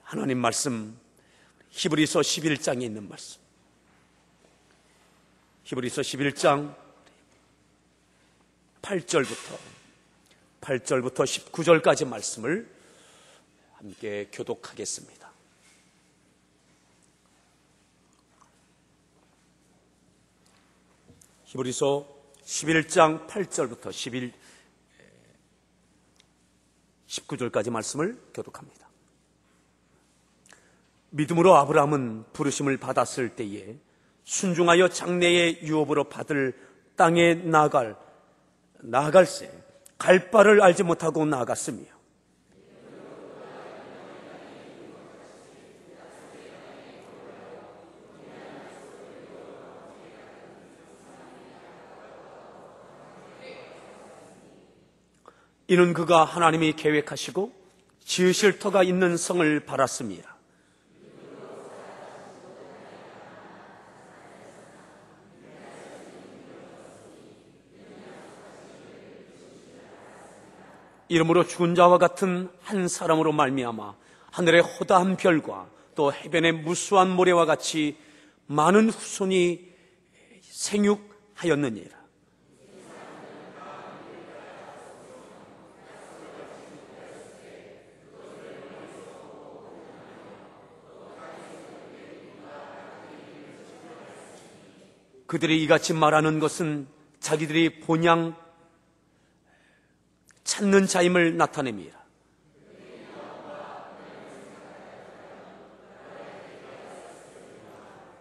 하나님 말씀, 히브리서 11장에 있는 말씀, 히브리서 11장 8절부터 19절까지 말씀을 함께 교독하겠습니다. 히브리서 11장 8절부터 19절까지 말씀을 교독합니다. 믿음으로 아브라함은 부르심을 받았을 때에 순종하여 장래의 유업으로 받을 땅에 나아갈새 갈 바를 알지 못하고 나아갔으며, 이는 그가 하나님이 계획하시고 지으실 터가 있는 성을 바랐습니다. 이러므로 죽은 자와 같은 한 사람으로 말미암아 하늘의 호다한 별과 또 해변의 무수한 모래와 같이 많은 후손이 생육하였느니라. 그들이 이같이 말하는 것은 자기들이 본향 찾는 자임을 나타냅니다.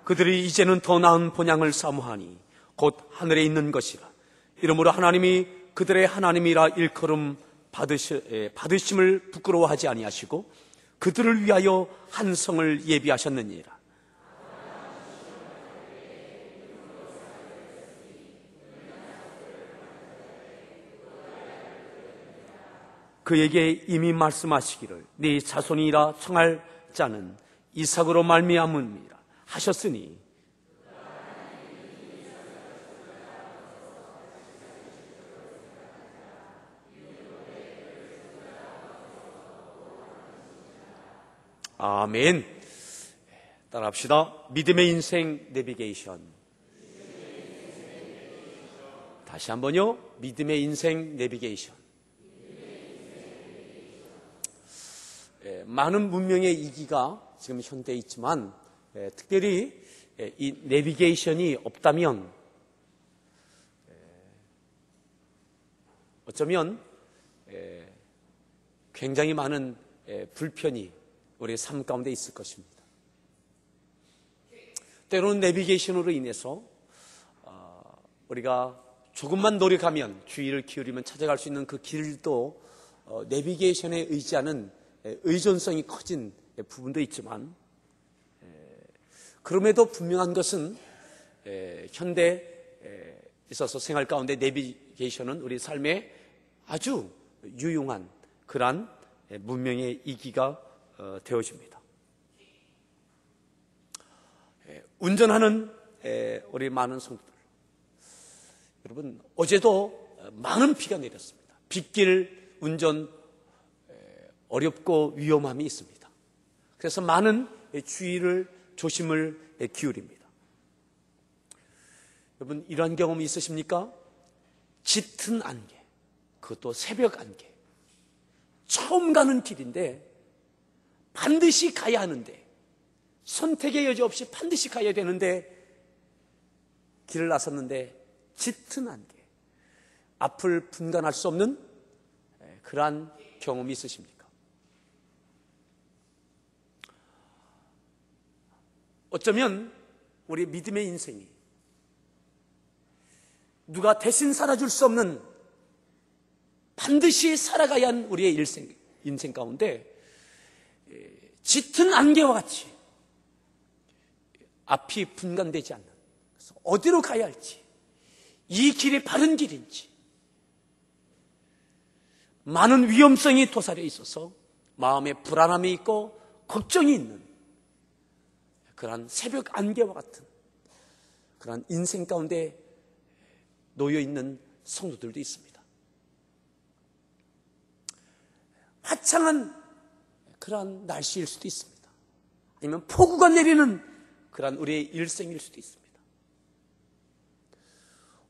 그들이 이제는 더 나은 본향을 사모하니 곧 하늘에 있는 것이라. 이러므로 하나님이 그들의 하나님이라 일컬음 받으심을 부끄러워하지 아니하시고 그들을 위하여 한 성을 예비하셨느니라. 그에게 이미 말씀하시기를 네 자손이라 청할 자는 이삭으로 말미암음이라 하셨으니, 아멘. 따라합시다. 믿음의 인생 내비게이션. 다시 한번요. 믿음의 인생 내비게이션. 많은 문명의 이기가 지금 현대에 있지만 특별히 이 내비게이션이 없다면 어쩌면 굉장히 많은 불편이 우리의 삶 가운데 있을 것입니다. 때로는 내비게이션으로 인해서 우리가 조금만 노력하면 주의를 기울이면 찾아갈 수 있는 그 길도 내비게이션에 의지하는 의존성이 커진 부분도 있지만, 그럼에도 분명한 것은 현대에 있어서 생활 가운데 내비게이션은 우리 삶에 아주 유용한 그러한 문명의 이기가 되어집니다. 운전하는 우리 많은 성도들, 여러분 어제도 많은 비가 내렸습니다. 빗길 운전 어렵고 위험함이 있습니다. 그래서 많은 주의를 조심을 기울입니다. 여러분 이러한 경험이 있으십니까? 짙은 안개, 그것도 새벽 안개, 처음 가는 길인데 반드시 가야 하는데, 선택의 여지 없이 반드시 가야 되는데 길을 나섰는데 짙은 안개, 앞을 분간할 수 없는 그러한 경험이 있으십니까? 어쩌면 우리 믿음의 인생이 누가 대신 살아줄 수 없는 반드시 살아가야 한 우리의 인생 가운데 짙은 안개와 같이 앞이 분간되지 않는, 그래서 어디로 가야 할지, 이 길이 바른 길인지 많은 위험성이 도사려 있어서 마음에 불안함이 있고 걱정이 있는 그러한 새벽 안개와 같은 그러한 인생 가운데 놓여 있는 성도들도 있습니다. 화창한 그러한 날씨일 수도 있습니다. 아니면 폭우가 내리는 그러한 우리의 일생일 수도 있습니다.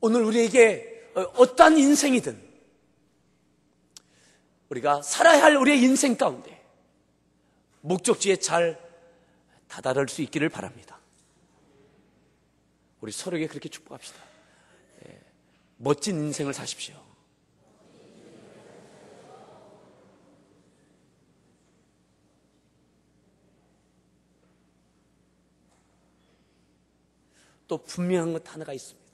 오늘 우리에게 어떠한 인생이든 우리가 살아야 할 우리의 인생 가운데 목적지에 잘 다다를 수 있기를 바랍니다. 우리 서로에게 그렇게 축복합시다. 멋진 인생을 사십시오. 또 분명한 것 하나가 있습니다.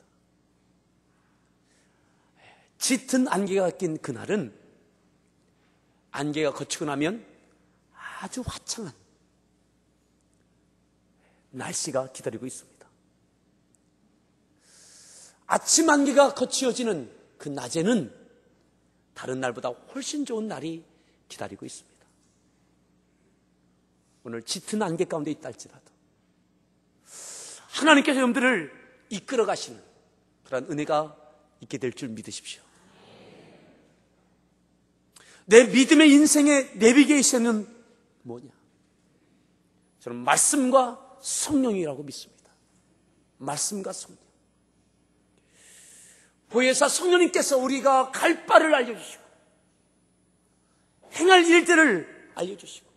짙은 안개가 낀 그날은 안개가 거치고 나면 아주 화창한 날씨가 기다리고 있습니다. 아침 안개가 거치어지는 그 낮에는 다른 날보다 훨씬 좋은 날이 기다리고 있습니다. 오늘 짙은 안개 가운데 있다 할지라도 하나님께서 여러분들을 이끌어 가시는 그런 은혜가 있게 될 줄 믿으십시오. 내 믿음의 인생의 내비게이션은 뭐냐? 저는 말씀과 성령이라고 믿습니다. 말씀과 성령. 보혜사 성령님께서 우리가 갈 바를 알려주시고 행할 일들을 알려주시고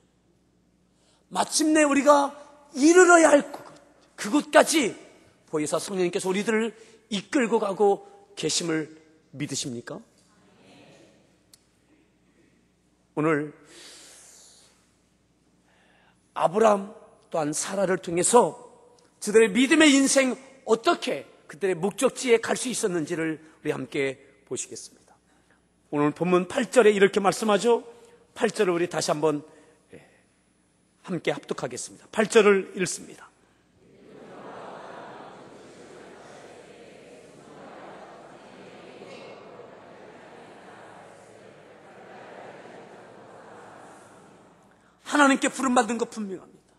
마침내 우리가 이르러야 할 그곳까지 보혜사 성령님께서 우리들을 이끌고 가고 계심을 믿으십니까? 오늘 아브라함 또한 사라를 통해서 그들의 믿음의 인생 어떻게 그들의 목적지에 갈 수 있었는지를 우리 함께 보시겠습니다. 오늘 본문 8절에 이렇게 말씀하죠. 8절을 우리 다시 한번 함께 합독하겠습니다. 8절을 읽습니다. 하나님께 부름받은 것 분명합니다.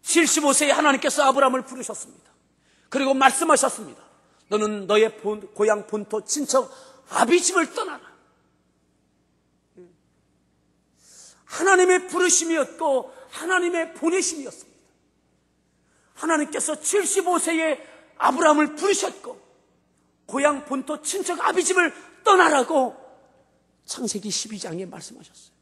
75세에 하나님께서 아브라함을 부르셨습니다. 그리고 말씀하셨습니다. 너는 너의 고향 본토 친척 아비집을 떠나라. 하나님의 부르심이었고 하나님의 보내심이었습니다. 하나님께서 75세에 아브라함을 부르셨고 고향 본토 친척 아비집을 떠나라고 창세기 12장에 말씀하셨어요.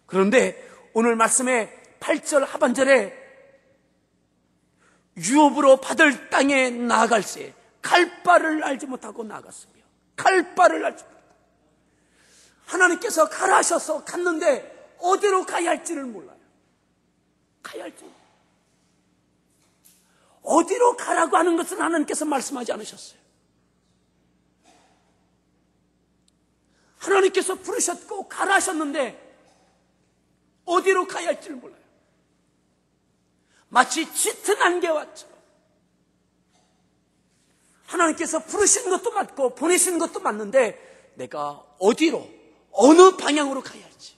그런데 오늘 말씀의 8절 하반절에 유업으로 받을 땅에 나아갈새 갈 바를 알지 못하고 나아갔으며 갈 바를 알지 못하고 하나님께서 가라 하셔서 갔는데 어디로 가야 할지를 몰라요. 가야 할지 몰라요. 어디로 가라고 하는 것은 하나님께서 말씀하지 않으셨어요. 하나님께서 부르셨고 가라 하셨는데 어디로 가야 할지를 몰라요. 마치 짙은 안개와처럼 하나님께서 부르신 것도 맞고 보내신 것도 맞는데 내가 어디로 어느 방향으로 가야 할지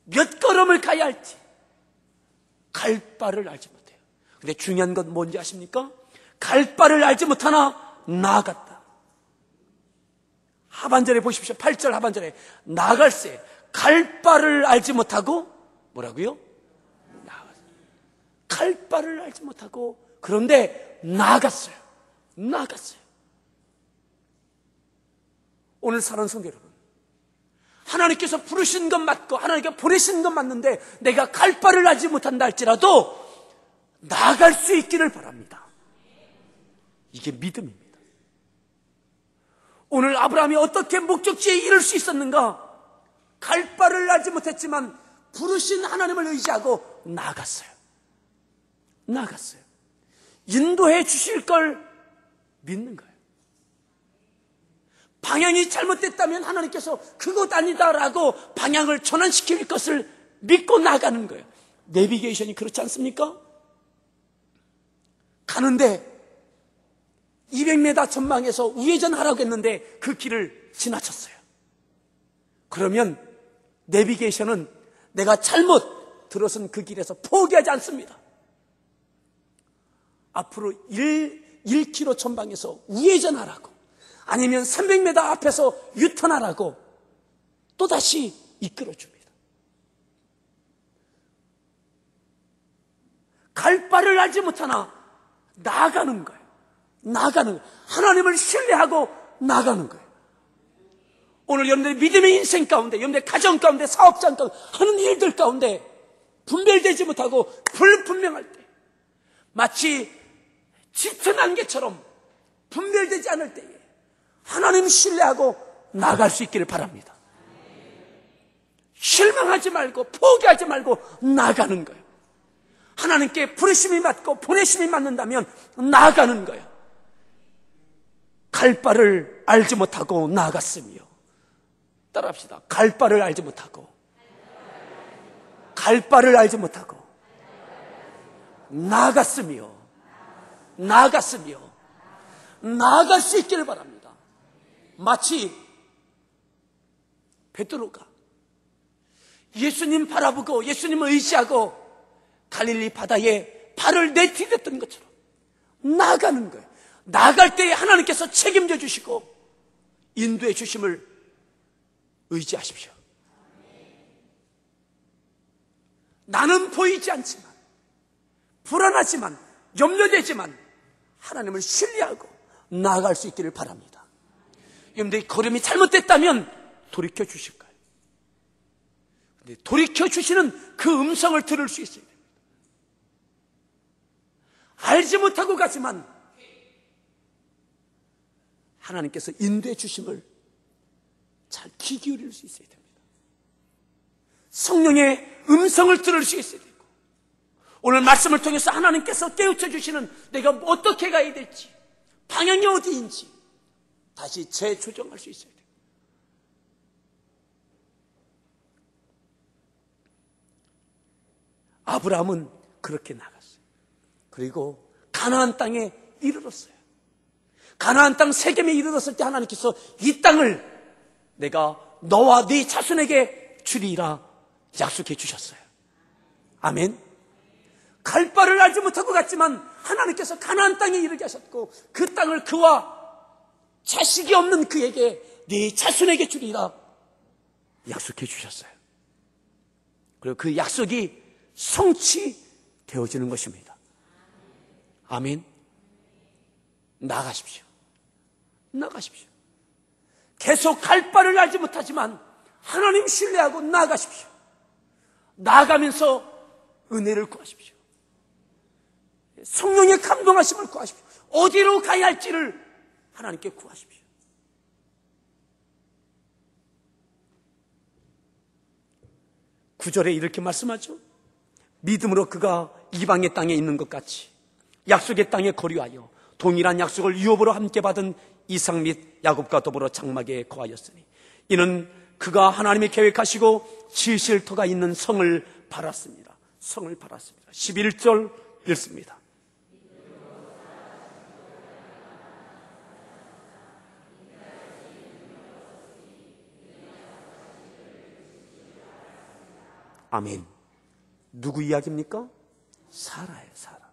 몇 걸음을 가야 할지 갈 바를 알지 못해요. 근데 중요한 건 뭔지 아십니까? 갈 바를 알지 못하나 나아갔다. 하반절에 보십시오. 8절 하반절에 나아갈새 갈 바를 알지 못하고 뭐라고요? 갈 바를 알지 못하고 그런데 나아갔어요. 오늘 사랑하는 성도 여러분, 하나님께서 부르신 것 맞고 하나님께서 보내신 것 맞는데 내가 갈 바를 알지 못한다 할지라도 나아갈 수 있기를 바랍니다. 이게 믿음입니다. 오늘 아브라함이 어떻게 목적지에 이를 수 있었는가? 갈 바를 알지 못했지만 부르신 하나님을 의지하고 나아갔어요. 인도해 주실 걸 믿는 거예요. 방향이 잘못됐다면 하나님께서 그것 아니다라고 방향을 전환시킬 것을 믿고 나가는 거예요. 내비게이션이 그렇지 않습니까? 가는데 200m 전방에서 우회전하라고 했는데 그 길을 지나쳤어요. 그러면 내비게이션은 내가 잘못 들어선 그 길에서 포기하지 않습니다. 앞으로 1km 전방에서 우회전하라고 아니면 300m 앞에서 유턴하라고 또다시 이끌어줍니다. 갈 바를 알지 못하나 나아가는 거예요. 나아가는 거예요. 하나님을 신뢰하고 나아가는 거예요. 오늘 여러분들의 믿음의 인생 가운데, 여러분들의 가정 가운데, 사업장 가운데, 하는 일들 가운데 분별되지 못하고 불분명할 때, 마치 짙은 안개처럼 분별되지 않을 때에 하나님 신뢰하고 나아갈 수 있기를 바랍니다. 실망하지 말고 포기하지 말고 나아가는 거예요. 하나님께 부르심이 맞고 보내심이 맞는다면 나아가는 거예요. 갈 바를 알지 못하고 나아갔으며, 따라합시다. 갈 바를 알지 못하고, 갈 바를 알지 못하고 나아갔으며, 나아갈 수 있기를 바랍니다. 마치 베드로가 예수님 바라보고 예수님을 의지하고 갈릴리 바다에 발을 내디뎠던 것처럼 나아가는 거예요. 나아갈 때에 하나님께서 책임져 주시고 인도해 주심을 의지하십시오. 나는 보이지 않지만, 불안하지만, 염려되지만 하나님을 신뢰하고 나아갈 수 있기를 바랍니다. 여러분들이 걸음이 잘못됐다면 돌이켜 주실 거예요. 근데 돌이켜 주시는 그 음성을 들을 수 있어야 됩니다. 알지 못하고 가지만 하나님께서 인도해 주심을 잘 귀 기울일 수 있어야 됩니다. 성령의 음성을 들을 수 있어야 되고, 오늘 말씀을 통해서 하나님께서 깨우쳐 주시는 내가 어떻게 가야 될지, 방향이 어디인지 다시 재조정할 수 있어야 돼요. 아브라함은 그렇게 나갔어요. 그리고 가나안 땅에 이르렀어요. 가나안 땅 세겜에 이르렀을 때 하나님께서 이 땅을 내가 너와 네 자손에게 주리라 약속해 주셨어요. 아멘. 갈 바를 알지 못하고 갔지만 하나님께서 가나안 땅에 이르게 하셨고, 그 땅을 그와 자식이 없는 그에게, 네 자손에게 주리라 약속해 주셨어요. 그리고 그 약속이 성취되어지는 것입니다. 아멘. 나가십시오. 나가십시오. 계속 갈 바를 알지 못하지만 하나님 신뢰하고 나가십시오. 나아가면서 은혜를 구하십시오. 성령의 감동하심을 구하십시오. 어디로 가야 할지를 하나님께 구하십시오. 구절에 이렇게 말씀하죠. 믿음으로 그가 이방의 땅에 있는 것 같이 약속의 땅에 거류하여 동일한 약속을 유업으로 함께 받은 이삭 및 야곱과 더불어 장막에 거하였으니 이는 그가 하나님이 계획하시고 지으실 터가 있는 성을 바랐습니다. 성을 바랐습니다. 11절 읽습니다. 아멘. 누구 이야기입니까? 사라예요. 사라.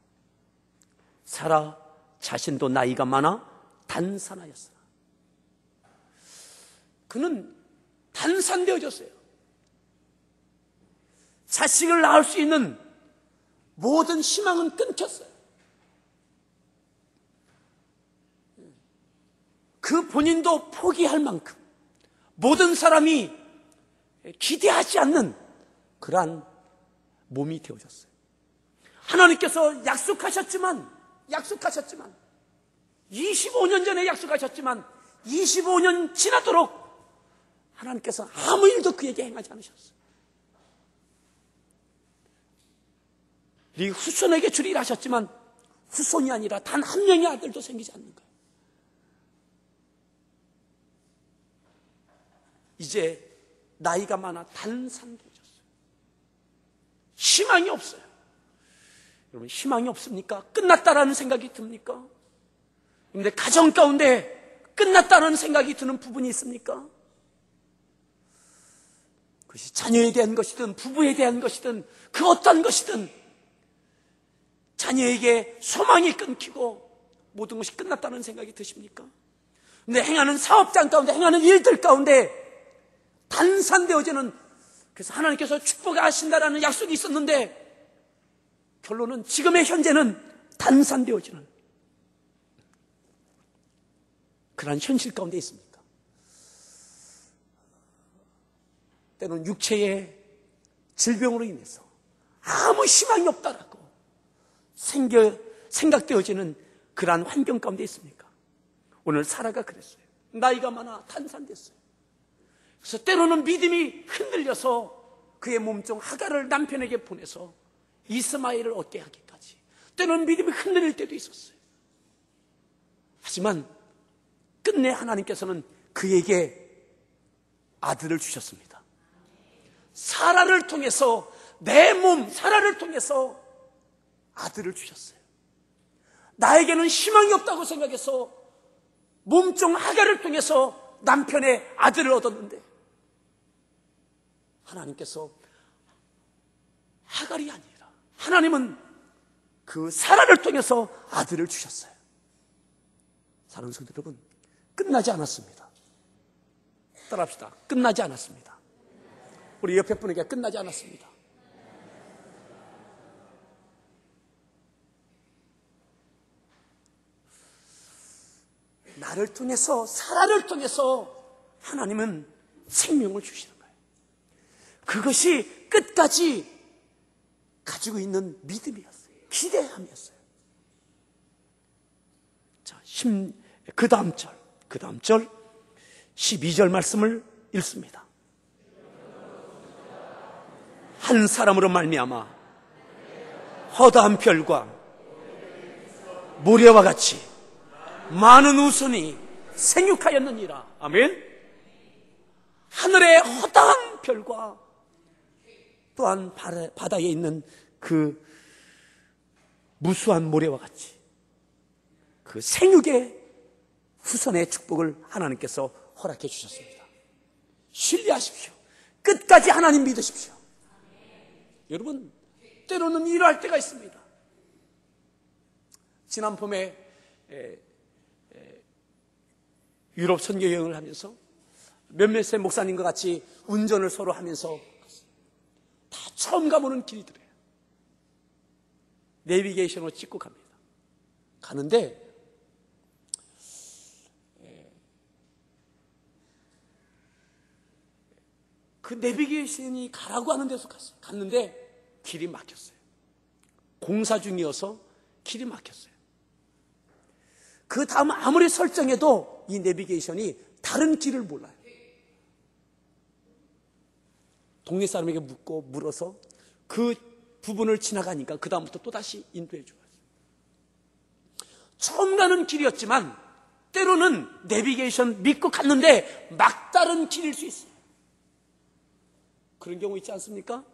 사라 자신도 나이가 많아 단산하였으나 그는 단산되어졌어요. 자식을 낳을 수 있는 모든 희망은 끊겼어요. 그 본인도 포기할 만큼 모든 사람이 기대하지 않는 그러한 몸이 되어졌어요. 하나님께서 약속하셨지만 25년 전에 약속하셨지만 25년 지나도록 하나님께서 아무 일도 그에게 행하지 않으셨어요. 네 후손에게 주리라 하셨지만 후손이 아니라 단 한 명의 아들도 생기지 않는 거예요. 이제 나이가 많아 단산되어졌어요. 희망이 없어요. 여러분, 희망이 없습니까? 끝났다라는 생각이 듭니까? 그런데 가정 가운데 끝났다는 생각이 드는 부분이 있습니까? 그것이 자녀에 대한 것이든 부부에 대한 것이든 그 어떤 것이든 자녀에게 소망이 끊기고 모든 것이 끝났다는 생각이 드십니까? 근데 행하는 사업장 가운데 행하는 일들 가운데 단산되어지는, 그래서 하나님께서 축복하신다라는 약속이 있었는데 결론은 지금의 현재는 단산되어지는 그러한 현실 가운데 있습니다. 때로는 육체의 질병으로 인해서 아무 희망이 없다라고 생각되어지는 그러한 환경 가운데 있습니까? 오늘 사라가 그랬어요. 나이가 많아 탄산됐어요. 그래서 때로는 믿음이 흔들려서 그의 몸종 하갈을 남편에게 보내서 이스마엘을 얻게 하기까지 때로는 믿음이 흔들릴 때도 있었어요. 하지만 끝내 하나님께서는 그에게 아들을 주셨습니다. 사라를 통해서 내 몸 사라를 통해서 아들을 주셨어요. 나에게는 희망이 없다고 생각해서 몸종 하갈을 통해서 남편의 아들을 얻었는데 하나님께서 하갈이 아니라 하나님은 그 사라를 통해서 아들을 주셨어요. 사랑하는 성도 여러분, 끝나지 않았습니다. 따라합시다. 끝나지 않았습니다. 우리 옆에 분에게 끝나지 않았습니다. 나를 통해서 사라를 통해서 하나님은 생명을 주시는 거예요. 그것이 끝까지 가지고 있는 믿음이었어요. 기대함이었어요. 자, 그 다음 절 12절 말씀을 읽습니다. 한 사람으로 말미암아 허다한 별과 모래와 같이 많은 우선이 생육하였느니라. 아멘. 하늘의 허다한 별과 또한 바다에 있는 그 무수한 모래와 같이 그 생육의 후손의 축복을 하나님께서 허락해 주셨습니다. 신뢰하십시오. 끝까지 하나님 믿으십시오. 여러분, 때로는 이러할 때가 있습니다. 지난 봄에 유럽 선교 여행을 하면서 몇몇의 목사님과 같이 운전을 서로 하면서 다 처음 가보는 길이더래요. 내비게이션으로 찍고 갑니다. 가는데 그 내비게이션이 가라고 하는 데서 갔어요. 갔는데 길이 막혔어요. 공사 중이어서 길이 막혔어요. 그 다음 아무리 설정해도 이 내비게이션이 다른 길을 몰라요. 동네 사람에게 물어서 그 부분을 지나가니까 그 다음부터 또다시 인도해 줘요. 처음 가는 길이었지만 때로는 내비게이션 믿고 갔는데 막다른 길일 수 있어요. 그런 경우 있지 않습니까?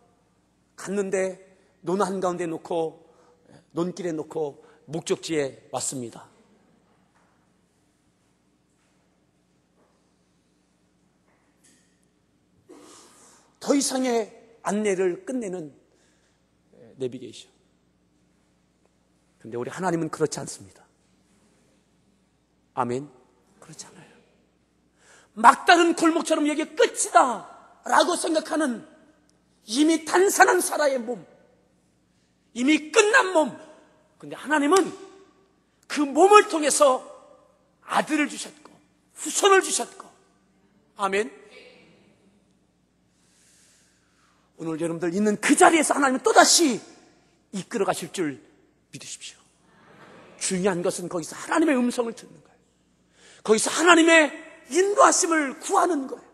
갔는데 논 한가운데 놓고 논길에 놓고 목적지에 왔습니다. 더 이상의 안내를 끝내는 내비게이션. 그런데 우리 하나님은 그렇지 않습니다. 아멘. 그렇지 않아요. 막다른 골목처럼 여기 끝이다 라고 생각하는 이미 단산한 사라의 몸, 이미 끝난 몸. 그런데 하나님은 그 몸을 통해서 아들을 주셨고 후손을 주셨고. 아멘. 오늘 여러분들 있는 그 자리에서 하나님은 또다시 이끌어 가실 줄 믿으십시오. 중요한 것은 거기서 하나님의 음성을 듣는 거예요. 거기서 하나님의 인도하심을 구하는 거예요.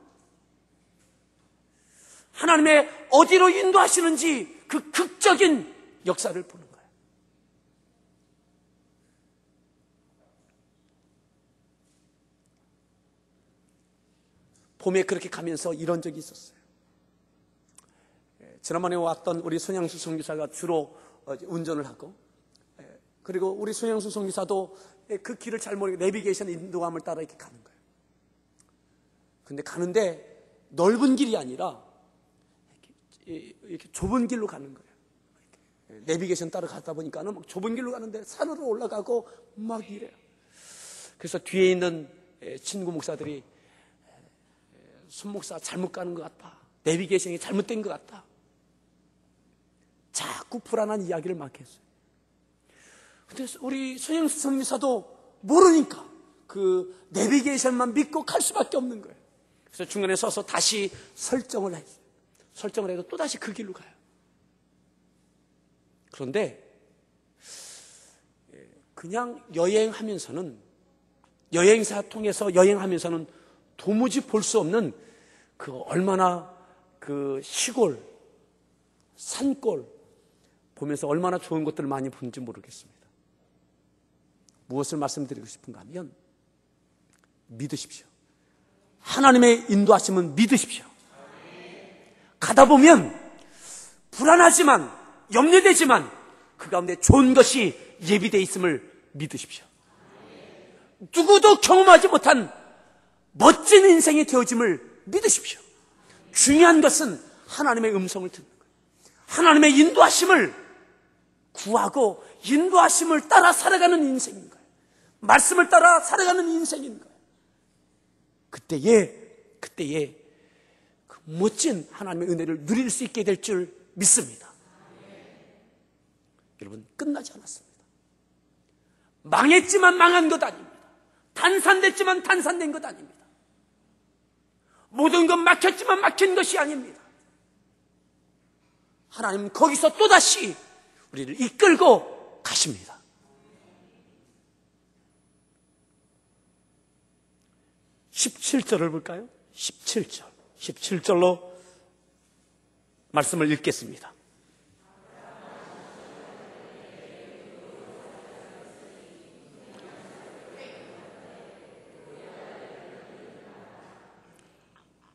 하나님의 어디로 인도하시는지 그 극적인 역사를 보는 거예요. 봄에 그렇게 가면서 이런 적이 있었어요. 지난번에 왔던 우리 손양수 선교사가 주로 운전을 하고, 그리고 우리 손양수 선교사도 그 길을 잘 모르게 내비게이션 인도함을 따라 이렇게 가는 거예요. 근데 가는데 넓은 길이 아니라 이렇게 좁은 길로 가는 거예요. 내비게이션 따라 가다 보니까는 막 좁은 길로 가는데 산으로 올라가고 막 이래요. 그래서 뒤에 있는 친구 목사들이 손 목사 잘못 가는 것 같다. 내비게이션이 잘못된 것 같다. 자, 자꾸 불안한 이야기를 막 했어요. 근데 우리 손영수 성미사도 모르니까 그 내비게이션만 믿고 갈 수밖에 없는 거예요. 그래서 중간에 서서 다시 설정을 했어요. 설정을 해도 또다시 그 길로 가요. 그런데 그냥 여행사 통해서 여행하면서는 도무지 볼 수 없는 그 얼마나 그 시골, 산골 보면서 얼마나 좋은 것들을 많이 본지 모르겠습니다. 무엇을 말씀드리고 싶은가 하면 믿으십시오. 하나님의 인도하심은 믿으십시오. 가다 보면 불안하지만 염려되지만 그 가운데 좋은 것이 예비되어 있음을 믿으십시오. 누구도 경험하지 못한 멋진 인생이 되어짐을 믿으십시오. 중요한 것은 하나님의 음성을 듣는 거예요. 하나님의 인도하심을 구하고 인도하심을 따라 살아가는 인생인 거예요. 말씀을 따라 살아가는 인생인 거예요. 그때에 그 멋진 하나님의 은혜를 누릴 수 있게 될 줄 믿습니다. 여러분, 끝나지 않았습니다. 망했지만 망한 것 아닙니다. 단산됐지만 단산된 것 아닙니다. 모든 건 막혔지만 막힌 것이 아닙니다. 하나님은 거기서 또다시 우리를 이끌고 가십니다. 17절을 볼까요? 17절로 말씀을 읽겠습니다.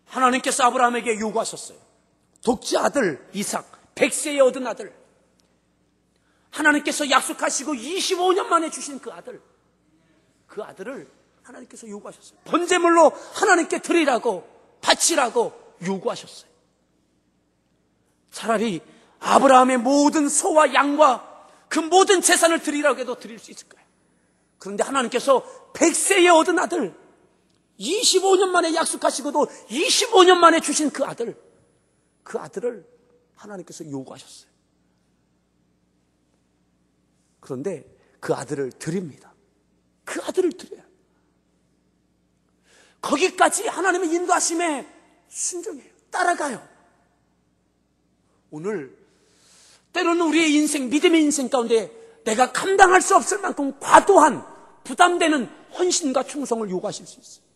하나님께서 아브라함에게 요구하셨어요. 독자 아들 이삭, 100세에 얻은 아들, 하나님께서 약속하시고 25년 만에 주신 그 아들을 하나님께서 요구하셨어요. 번제물로 하나님께 드리라고, 바치라고 요구하셨어요. 차라리 아브라함의 모든 소와 양과 그 모든 재산을 드리라고 해도 드릴 수 있을 거예요. 그런데 하나님께서 100세에 얻은 아들, 25년 만에 약속하시고도 25년 만에 주신 그 아들을 하나님께서 요구하셨어요. 그런데 그 아들을 드립니다. 그 아들을 드려요. 거기까지 하나님의 인도하심에 순종해요. 따라가요. 오늘 때로는 우리의 인생, 믿음의 인생 가운데 내가 감당할 수 없을 만큼 과도한 부담되는 헌신과 충성을 요구하실 수 있어요.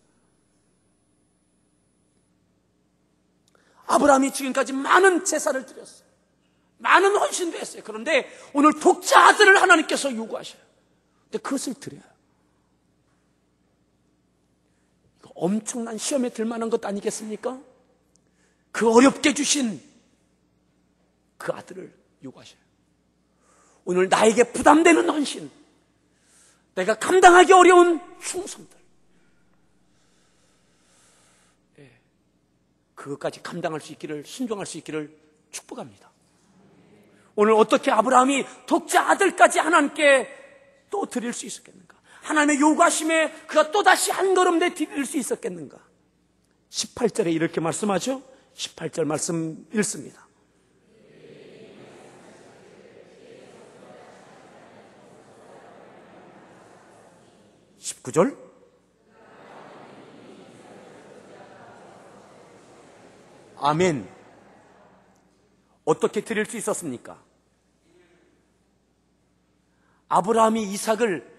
아브라함이 지금까지 많은 제사를 드렸어요. 많은 헌신도 했어요. 그런데 오늘 독자 아들을 하나님께서 요구하셔요. 근데 그것을 드려요. 이거 엄청난 시험에 들 만한 것 아니겠습니까? 그 어렵게 주신 그 아들을 요구하셔요. 오늘 나에게 부담되는 헌신, 내가 감당하기 어려운 충성들, 그것까지 감당할 수 있기를, 순종할 수 있기를 축복합니다. 오늘 어떻게 아브라함이 독자 아들까지 하나님께 또 드릴 수 있었겠는가? 하나님의 요구하심에 그가 또다시 한 걸음 더 드릴 수 있었겠는가? 18절에 이렇게 말씀하죠. 18절 말씀 읽습니다. (19절) 아멘. 어떻게 드릴 수 있었습니까? 아브라함이 이삭을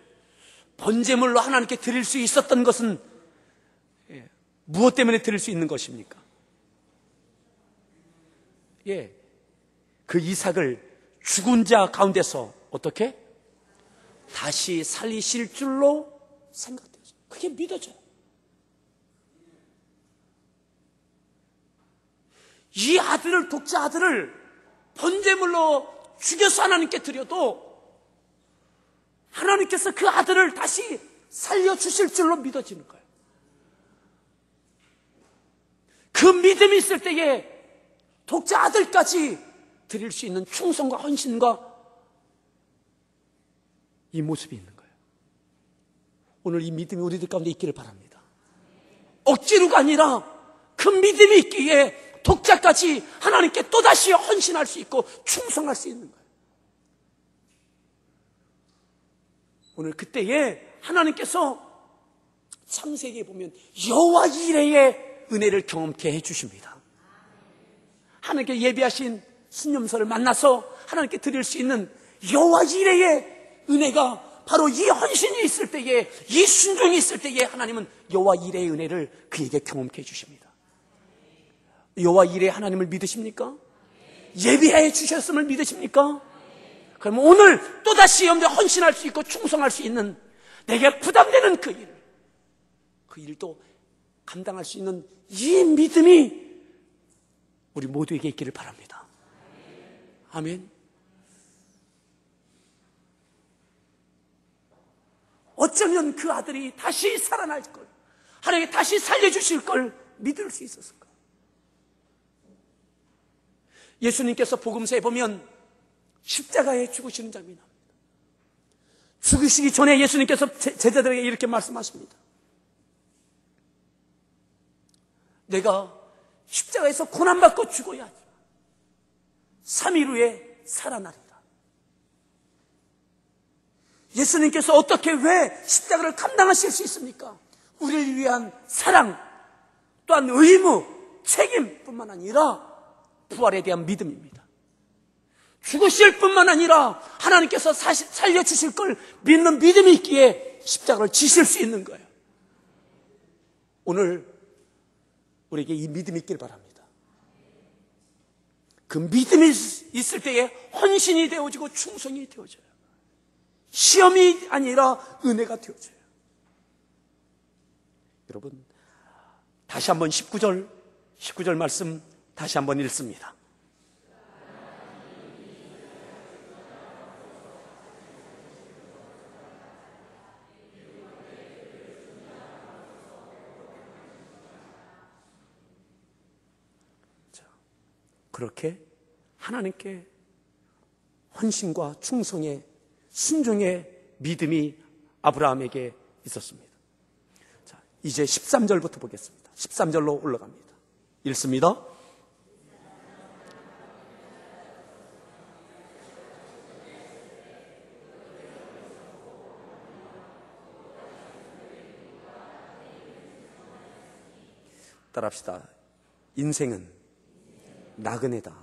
번제물로 하나님께 드릴 수 있었던 것은 무엇 때문에 드릴 수 있는 것입니까? 그 이삭을 죽은 자 가운데서 어떻게? 다시 살리실 줄로 생각되었어요. 그게 믿어져요. 이 아들을, 독자 아들을 번제물로 죽여서 하나님께 드려도 하나님께서 그 아들을 다시 살려주실 줄로 믿어지는 거예요. 그 믿음이 있을 때에 독자 아들까지 드릴 수 있는 충성과 헌신과 이 모습이 있는 거예요. 오늘 이 믿음이 우리들 가운데 있기를 바랍니다. 억지로가 아니라 그 믿음이 있기에 독자까지 하나님께 또다시 헌신할 수 있고 충성할 수 있는 거예요. 오늘 그때에 하나님께서 창세기에 보면 여호와 이레의 은혜를 경험케 해주십니다. 하나님께 예비하신 순념소를 만나서 하나님께 드릴 수 있는 여호와 이레의 은혜가 바로 이 헌신이 있을 때에, 이 순종이 있을 때에 하나님은 여호와 이레의 은혜를 그에게 경험케 해주십니다. 여호와 이레의 하나님을 믿으십니까? 예비해 주셨음을 믿으십니까? 그럼 오늘 또다시 여러분들 헌신할 수 있고 충성할 수 있는, 내게 부담되는 그 일도 감당할 수 있는 이 믿음이 우리 모두에게 있기를 바랍니다. 아멘. 어쩌면 그 아들이 다시 살아날 걸, 하나님이 다시 살려주실 걸 믿을 수 있었을까? 예수님께서 복음서에 보면 십자가에 죽으시는 장면이 나옵니다. 죽으시기 전에 예수님께서 제자들에게 이렇게 말씀하십니다. 내가 십자가에서 고난받고 죽어야 하지만 3일 후에 살아나리라. 예수님께서 어떻게, 왜 십자가를 감당하실 수 있습니까? 우리를 위한 사랑, 또한 의무, 책임뿐만 아니라 부활에 대한 믿음입니다. 죽으실 뿐만 아니라 하나님께서 살려주실 걸 믿는 믿음이 있기에 십자가를 지실 수 있는 거예요. 오늘 우리에게 이 믿음이 있길 바랍니다. 그 믿음이 있을 때에 헌신이 되어지고 충성이 되어져요. 시험이 아니라 은혜가 되어져요. 여러분, 다시 한번 19절 말씀 다시 한번 읽습니다. 자, 그렇게 하나님께 헌신과 충성의 순종의 믿음이 아브라함에게 있었습니다. 자, 이제 13절부터 보겠습니다. 13절로 올라갑니다. 읽습니다. 따라합시다. 인생은 나그네다.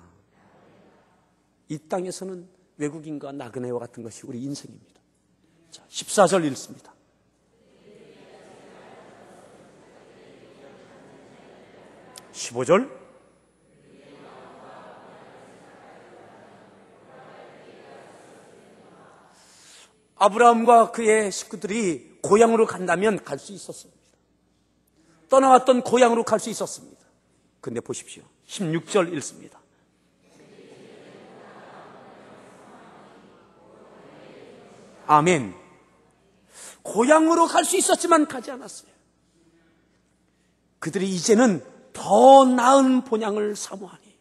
이 땅에서는 외국인과 나그네와 같은 것이 우리 인생입니다. 자, 14절 읽습니다. (15절) 아브라함과 그의 식구들이 고향으로 간다면 갈 수 있었습니다. 떠나왔던 고향으로 갈 수 있었습니다. 근데 보십시오. 16절 읽습니다. 아멘. 고향으로 갈 수 있었지만 가지 않았어요. 그들이 이제는 더 나은 본향을 사모하니,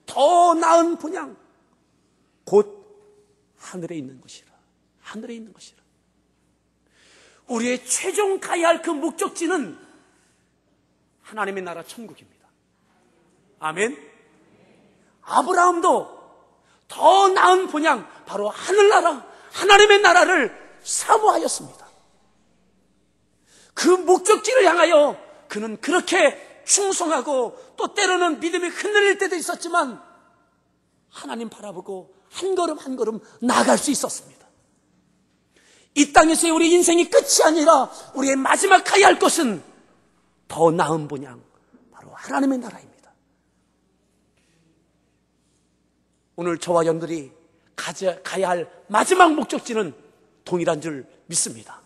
더 나은 본향, 곧 하늘에 있는 것이라. 하늘에 있는 것이라. 우리의 최종 가야 할 그 목적지는 하나님의 나라 천국입니다. 아멘. 아브라함도 더 나은 본향, 바로 하늘나라, 하나님의 나라를 사모하였습니다. 그 목적지를 향하여 그는 그렇게 충성하고, 또 때로는 믿음이 흔들릴 때도 있었지만 하나님 바라보고 한 걸음 한 걸음 나아갈 수 있었습니다. 이 땅에서의 우리 인생이 끝이 아니라 우리의 마지막 가야 할 것은 더 나은 본향, 바로 하나님의 나라입니다. 오늘 저와 여러분들이 가야 할 마지막 목적지는 동일한 줄 믿습니다.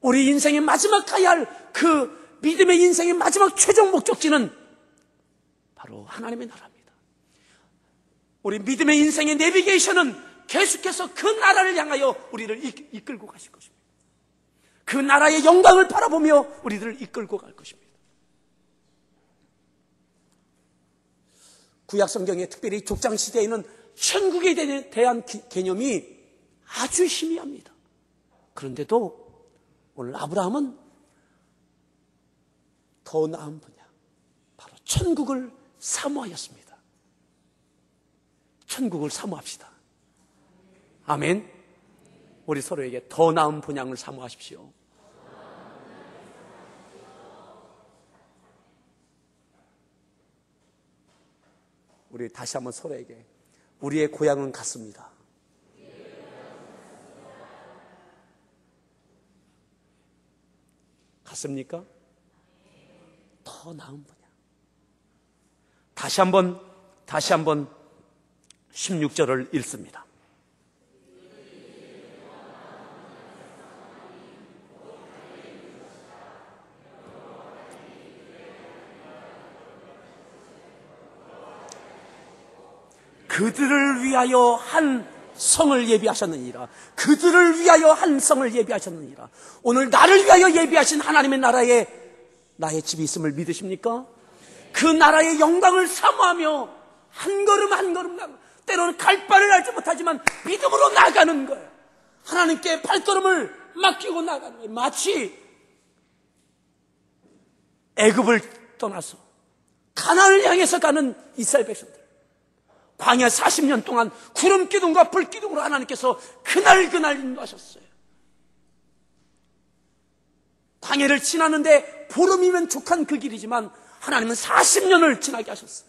우리 인생의 마지막 가야 할 그 믿음의 인생의 마지막 최종 목적지는 바로 하나님의 나라입니다. 우리 믿음의 인생의 내비게이션은 계속해서 그 나라를 향하여 우리를 이끌고 가실 것입니다. 그 나라의 영광을 바라보며 우리들을 이끌고 갈 것입니다. 구약성경에 특별히 족장시대에는 천국에 대한 개념이 아주 희미합니다. 그런데도 오늘 아브라함은 더 나은 분야, 바로 천국을 사모하였습니다. 천국을 사모합시다. 아멘. 우리 서로에게 더 나은 본향을 사모하십시오. 우리 다시 한번 서로에게 우리의 고향은 같습니다. 같습니까? 더 나은 분야. 다시 한번 16절을 읽습니다. 그들을 위하여 한 성을 예비하셨느니라. 그들을 위하여 한 성을 예비하셨느니라. 오늘 나를 위하여 예비하신 하나님의 나라에 나의 집이 있음을 믿으십니까? 그 나라의 영광을 사모하며 한 걸음 한 걸음 나가, 때로는 갈 바를 알지 못하지만 믿음으로 나가는 거예요. 하나님께 발걸음을 맡기고 나가는 거예요. 마치 애굽을 떠나서 가나안을 향해서 가는 이스라엘 백성들, 광야 40년 동안 구름 기둥과 불 기둥으로 하나님께서 그날 인도하셨어요. 광야를 지나는데 보름이면 족한 그 길이지만 하나님은 40년을 지나게 하셨어요.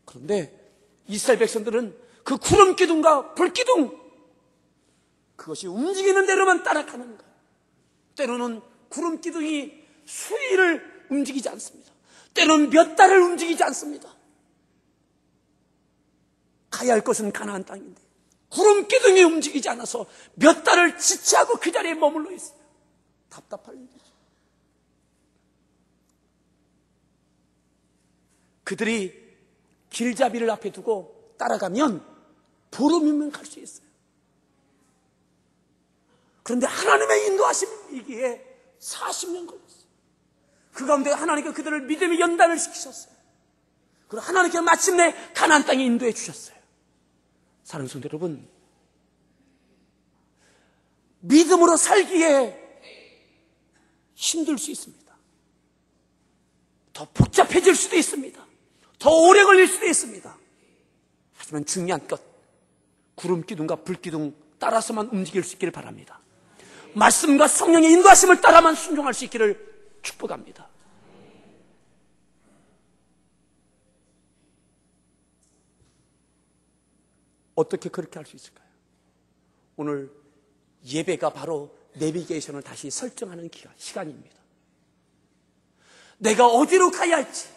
그런데 이스라엘 백성들은 그 구름 기둥과 불 기둥, 그것이 움직이는 대로만 따라가는 거예요. 때로는 구름 기둥이 수일을 움직이지 않습니다. 때로는 몇 달을 움직이지 않습니다. 가야 할 것은 가나안 땅인데 구름 기둥이 움직이지 않아서 몇 달을 지체하고 그 자리에 머물러 있어요. 답답할 일이죠. 그들이 길잡이를 앞에 두고 따라가면 보름이면 갈 수 있어요. 그런데 하나님의 인도하심이기에 40년 걸렸어요. 그 가운데 하나님께 그들을 믿음의 연단을 시키셨어요. 그리고 하나님께 마침내 가나안 땅에 인도해 주셨어요. 사랑하는 성도 여러분, 믿음으로 살기에 힘들 수 있습니다. 더 복잡해질 수도 있습니다. 더 오래 걸릴 수도 있습니다. 하지만 중요한 것, 구름 기둥과 불 기둥 따라서만 움직일 수 있기를 바랍니다. 말씀과 성령의 인도하심을 따라만 순종할 수 있기를 축복합니다. 어떻게 그렇게 할 수 있을까요? 오늘 예배가 바로 내비게이션을 다시 설정하는 시간입니다. 내가 어디로 가야 할지,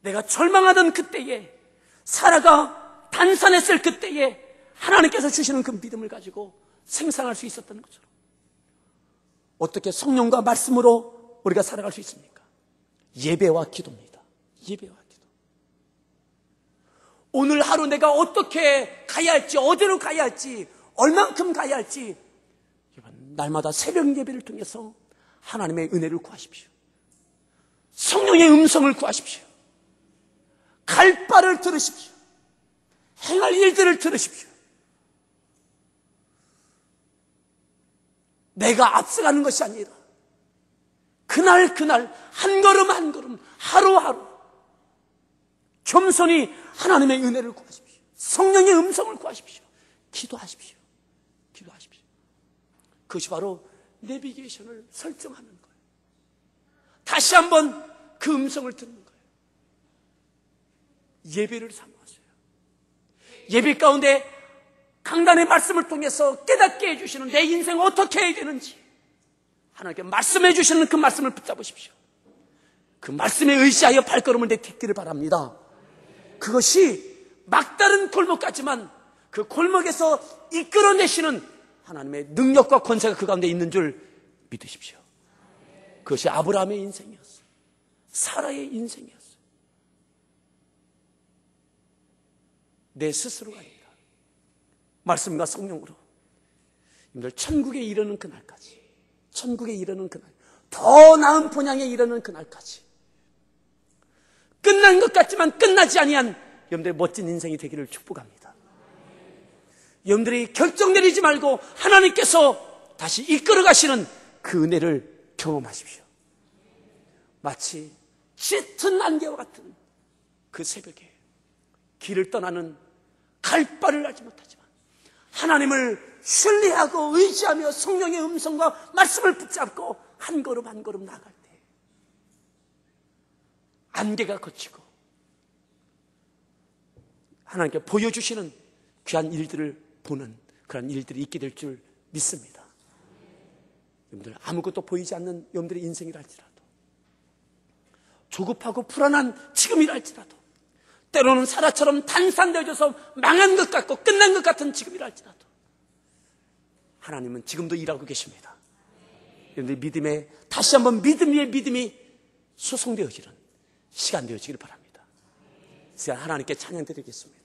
내가 절망하던 그때에, 사라가 단산했을 그때에 하나님께서 주시는 그 믿음을 가지고 생산할 수 있었던 것처럼 어떻게 성령과 말씀으로 우리가 살아갈 수 있습니까? 예배와 기도입니다. 예배와 기도. 오늘 하루 내가 어떻게 가야 할지, 어디로 가야 할지, 얼만큼 가야 할지 날마다 새벽 예배를 통해서 하나님의 은혜를 구하십시오. 성령의 음성을 구하십시오. 갈 바를 들으십시오. 행할 일들을 들으십시오. 내가 앞서가는 것이 아니라 그날 한 걸음 한 걸음, 하루하루 겸손히 하나님의 은혜를 구하십시오. 성령의 음성을 구하십시오. 기도하십시오. 기도하십시오. 그것이 바로 내비게이션을 설정하는 거예요. 다시 한번 그 음성을 듣는 거예요. 예배를 사모하세요. 예배 가운데 강단의 말씀을 통해서 깨닫게 해주시는 내 인생 어떻게 해야 되는지 하나님께 말씀해 주시는 그 말씀을 붙잡으십시오. 그 말씀에 의지하여 발걸음을 내딛기를 바랍니다. 그것이 막다른 골목 같지만 그 골목에서 이끌어내시는 하나님의 능력과 권세가 그 가운데 있는 줄 믿으십시오. 그것이 아브라함의 인생이었어요. 사라의 인생이었어요. 내 스스로가 아니다. 말씀과 성령으로 여러분들 천국에 이르는 그날까지, 천국에 이르는 그날, 더 나은 본향에 이르는 그날까지 끝난 것 같지만 끝나지 아니한 여러분들의 멋진 인생이 되기를 축복합니다. 여러분들이 결정 내리지 말고 하나님께서 다시 이끌어 가시는 그 은혜를 경험하십시오. 마치 짙은 안개와 같은 그 새벽에 길을 떠나는 갈 바를 알지 못하지만 하나님을 신뢰하고 의지하며 성령의 음성과 말씀을 붙잡고 한 걸음 한 걸음 나아갈 때 안개가 걷히고 하나님께 보여주시는 귀한 일들을 보는 그런 일들이 있게 될 줄 믿습니다. 여러분들, 아무것도 보이지 않는 여러분들의 인생이랄지라도, 조급하고 불안한 지금이랄지라도, 때로는 사라처럼 단산되어져서 망한 것 같고 끝난 것 같은 지금이랄지라도 하나님은 지금도 일하고 계십니다. 여러분들 믿음에 다시 한번 믿음 위에 믿음이 수송되어지는 시간 되어지길 바랍니다. 시간 하나님께 찬양드리겠습니다.